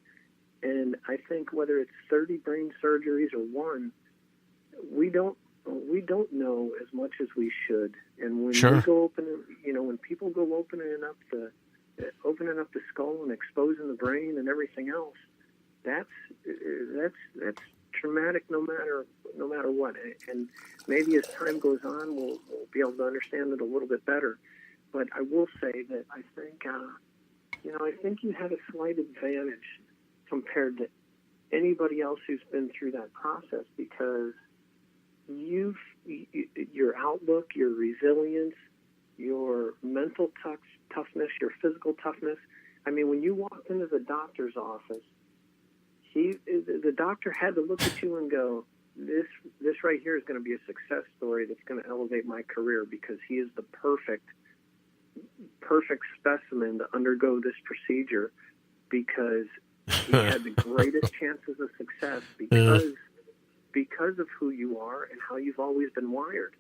And I think whether it's 30 brain surgeries or one, we don't know as much as we should. And when sure, we go when people go opening up the skull and exposing the brain and everything else, that's traumatic no matter what. And maybe as time goes on, we'll be able to understand it a little bit better. But I will say that I think you had a slight advantage compared to anybody else who's been through that process, because your outlook, your resilience, your mental toughness, your physical toughness. I mean, when you walked into the doctor's office, the doctor had to look at you and go, this right here is going to be a success story that's going to elevate my career, because he is the perfect specimen to undergo this procedure, because he had the greatest chances of success because of who you are and how you've always been wired.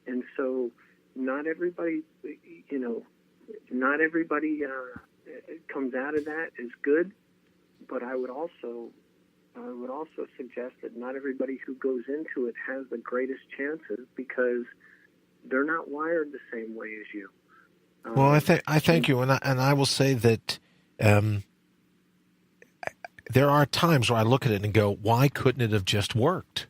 And so not everybody comes out of that as good, but I would also suggest that not everybody who goes into it has the greatest chances because they're not wired the same way as you. Well, I thank you, and I will say that there are times where I look at it and go, why couldn't it have just worked?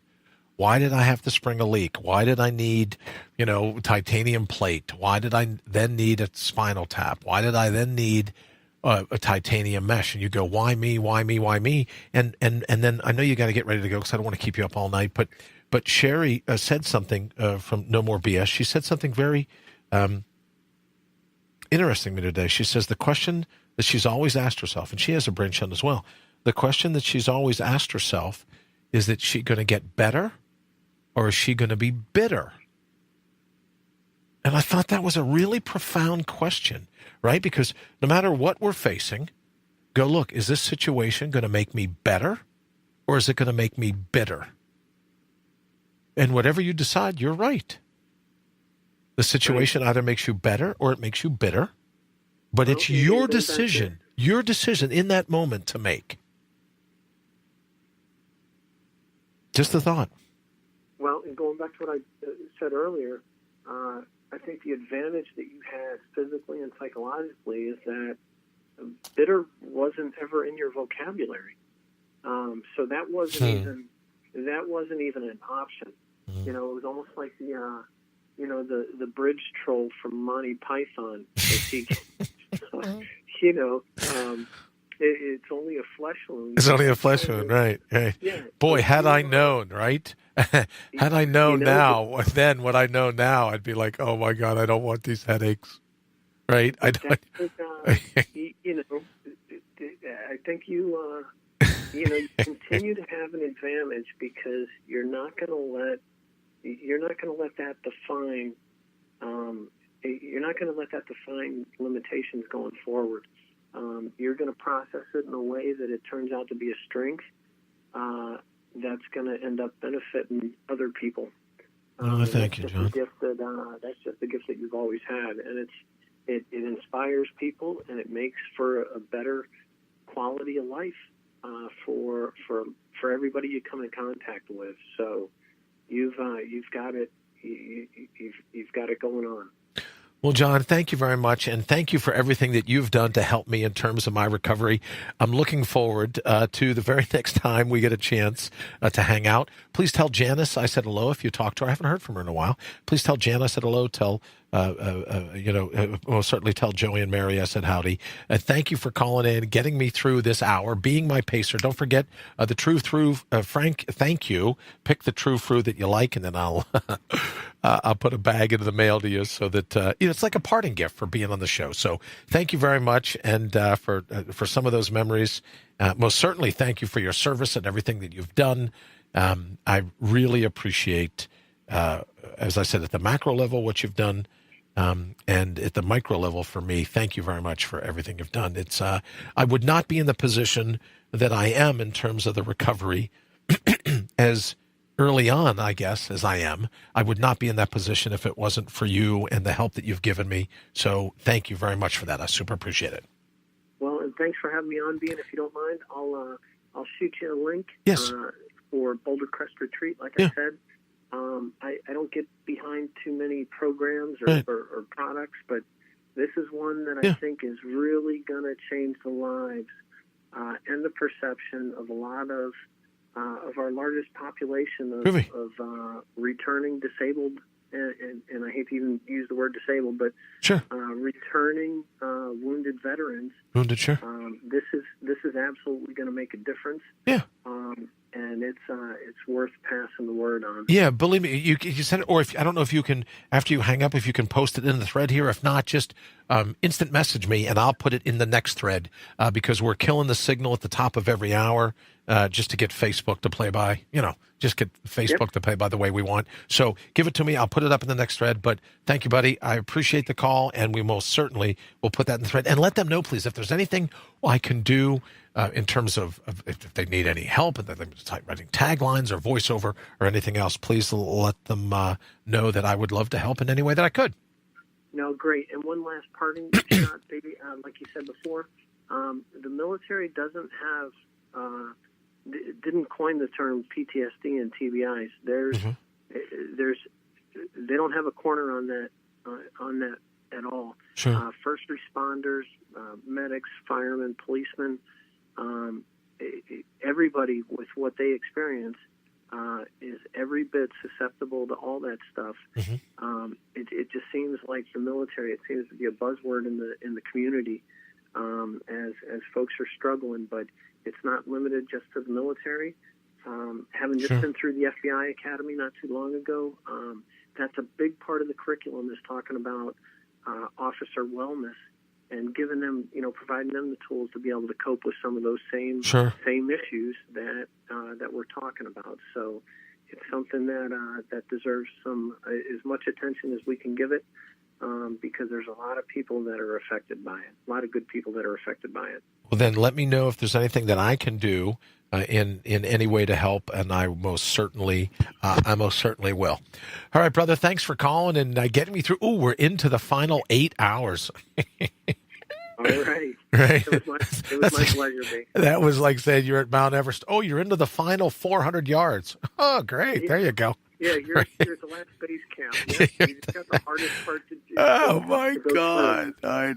Why did I have to spring a leak? Why did I need, titanium plate? Why did I then need a spinal tap? Why did I then need a titanium mesh? And you go, why me? Why me? Why me? And then I know you got to get ready to go because I don't want to keep you up all night. But Sherry said something from No More BS. She said something very interesting to me today. She says the question that she's always asked herself, and she has a brain shunt as well, the question that she's always asked herself is that she going to get better or is she going to be bitter? And I thought that was a really profound question, right? Because no matter what we're facing, go look, is this situation going to make me better or is it going to make me bitter? And whatever you decide, you're right. The situation either makes you better or it makes you bitter, but it's your decision in that moment to make. Just a thought. Well, and going back to what I said earlier, I think the advantage that you had physically and psychologically is that bitter wasn't ever in your vocabulary. So that wasn't even an option. It was almost like the bridge troll from Monty Python. It's only a flesh wound. It's only a flesh wound, right? Yeah. Boy, had I known, right? Had I known now, then what I know now, I'd be like, oh my God, I don't want these headaches, right? I don't. I think you continue to have an advantage because you're not going to let that define. You're not going to let that define limitations going forward. You're going to process it in a way that it turns out to be a strength that's going to end up benefiting other people. Thank you, John. That's just the gift that you've always had, and it inspires people, and it makes for a better quality of life for everybody you come in contact with. So you've got it. You've got it going on. Well, John, thank you very much, and thank you for everything that you've done to help me in terms of my recovery. I'm looking forward to the very next time we get a chance to hang out. Please tell Janice I said hello if you talk to her. I haven't heard from her in a while. Please tell Janice I said hello. Certainly tell Joey and Mary I said howdy. Thank you for calling in, getting me through this hour, being my pacer. Don't forget the true through, Frank, thank you. Pick the true fruit that you like, and then I'll put a bag into the mail to you so that, it's like a parting gift for being on the show. So thank you very much. And for some of those memories, most certainly thank you for your service and everything that you've done. I really appreciate, as I said, at the macro level, what you've done. And at the micro level for me, thank you very much for everything you've done. It's, I would not be in the position that I am in terms of the recovery as early on, I guess, as I am. I would not be in that position if it wasn't for you and the help that you've given me. So thank you very much for that. I super appreciate it. Well, and thanks for having me on, Bean. If you don't mind, I'll shoot you a link. Yes. For Boulder Crest Retreat, like Yeah. I said. I don't get behind too many programs or products, but this is one that I think is really going to change the lives and the perception of a lot of our largest population of returning disabled, and I hate to even use the word disabled, but returning wounded veterans. Wounded, sure. This is absolutely going to make a difference. Yeah. And it's worth passing the word on. Yeah, believe me, you send it, or if I don't know if you can, after you hang up, if you can post it in the thread here. If not, just instant message me, and I'll put it in the next thread because we're killing the signal at the top of every hour just to get Facebook to play by, just get Facebook to play by the way we want. So give it to me. I'll put it up in the next thread. But thank you, buddy. I appreciate the call, and we most certainly will put that in the thread. And let them know, please, if there's anything I can do in terms of if they need any help, and they're writing taglines or voiceover or anything else, please let them know that I would love to help in any way that I could. No, great. And one last parting shot, baby. Like you said before, the military doesn't have didn't coin the term PTSD and TBIs. They don't have a corner on that at all. Sure. First responders, medics, firemen, policemen, everybody with what they experience is every bit susceptible to all that stuff. It just seems like the military. It seems to be a buzzword in the community as folks are struggling, but it's not limited just to the military. Having just been through the FBI Academy not too long ago, that's a big part of the curriculum is talking about officer wellness and giving them, providing them the tools to be able to cope with some of those same issues that we're talking about. So it's something that deserves as much attention as we can give it, because there's a lot of people that are affected by it, a lot of good people that are affected by it. Well, then let me know if there's anything that I can do in any way to help, and I most certainly will. All right, brother, thanks for calling and getting me through. Oh, we're into the final 8 hours. All right. Right. It was my pleasure, B. That was like saying you're at Mount Everest. Oh, you're into the final 400 yards. Oh, great. There you go. Yeah, you're at the last base camp. Yeah, you got the hardest part to do. Oh, my God. Through. I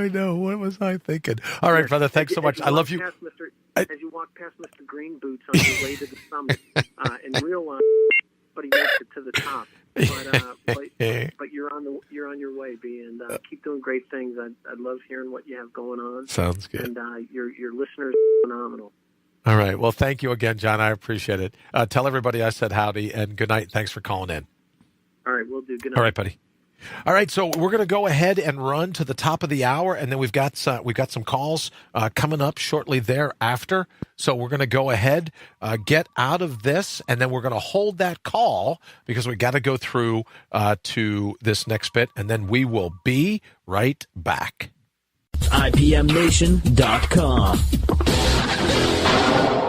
know. What was I thinking? All right, brother, thanks so much. I love you. As you walk past Mr. Green Boots on your way to the summit, and realize but he makes it to the top. But you're on your way, B, and keep doing great things. I love hearing what you have going on. Sounds good. And your listeners are phenomenal. All right. Well, thank you again, John. I appreciate it. Tell everybody I said howdy and good night. Thanks for calling in. All right, we'll do. Good night. All right, buddy. All right, so we're going to go ahead and run to the top of the hour, and then we've got some calls coming up shortly thereafter. So we're going to go ahead, get out of this, and then we're going to hold that call because we got to go through to this next bit, and then we will be right back. IPMNation.com.